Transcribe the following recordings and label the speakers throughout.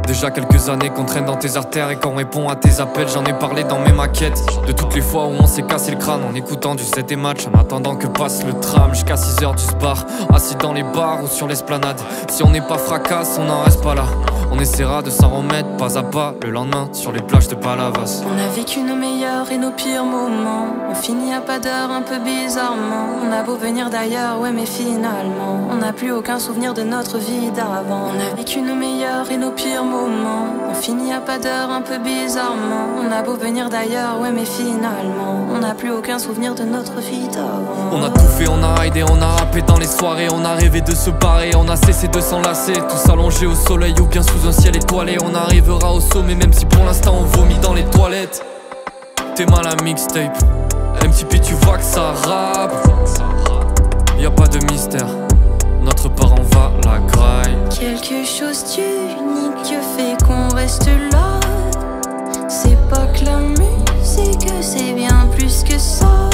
Speaker 1: déjà quelques années qu'on traîne dans tes artères et qu'on répond à tes appels. J'en ai parlé dans mes maquettes, de toutes les fois où on s'est cassé le crâne en écoutant du 7 et match, en attendant que passe le tram. Jusqu'à 6h du bar, assis dans les bars ou sur l'esplanade. Si on n'est pas fracasse, on n'en reste pas là. On essaiera de s'en remettre pas à pas le lendemain sur les plages de Palavas.
Speaker 2: On a vécu nos meilleurs et nos pires moments. On finit à pas d'heure un peu bizarrement. On a beau venir d'ailleurs, ouais mais finalement on n'a plus aucun souvenir de notre vie d'avant. On a vécu nos meilleurs et nos pires moments. On finit à pas d'heure un peu bizarrement. On a beau venir d'ailleurs, ouais mais finalement on n'a plus aucun souvenir de notre vie d'avant.
Speaker 1: On a tout fait, on a raidé, on a rappé dans les soirées. On a rêvé de se barrer, on a cessé de s'enlacer. Tous allongés au soleil ou bien sous un ciel étoilé. On arrivera au sommet même si pour l'instant on vomit dans les toilettes. T'es mal à mixtape, MTP tu vois que ça rappe. Y'a pas de mystère, notre parent va la graille.
Speaker 2: Quelque chose d'unique fait qu'on reste là. C'est pas que la musique, c'est bien plus que ça.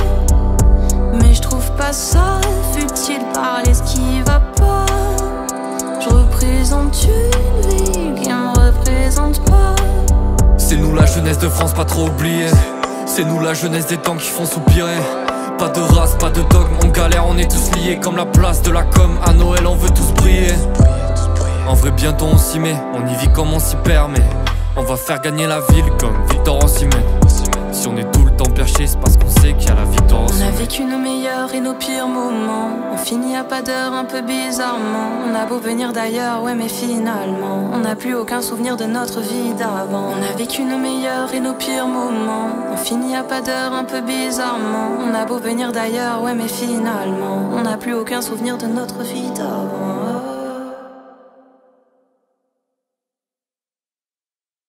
Speaker 2: Mais je trouve pas ça futile parler ce qui va pas. Je représente une ville qui me représente pas.
Speaker 1: C'est nous la jeunesse de France pas trop oubliée. C'est nous la jeunesse des temps qui font soupirer. Pas de race, pas de dogme, on galère, on est tous liés comme la place de la com. À Noël on veut tous briller. En vrai bientôt on s'y met, on y vit comme on s'y permet. On va faire gagner la ville comme Victor Osimhen. Si on est tout le temps perché, c'est parce qu'on sait qu'il y a la victoire au sommet.
Speaker 2: On a vécu nos meilleurs et nos pires moments. On finit à pas d'heure un peu bizarrement. On a beau venir d'ailleurs, ouais mais finalement on n'a plus aucun souvenir de notre vie d'avant. On a vécu nos meilleurs et nos pires moments. On finit à pas d'heure un peu bizarrement. On a beau venir d'ailleurs, ouais mais finalement on n'a plus aucun souvenir de notre vie d'avant.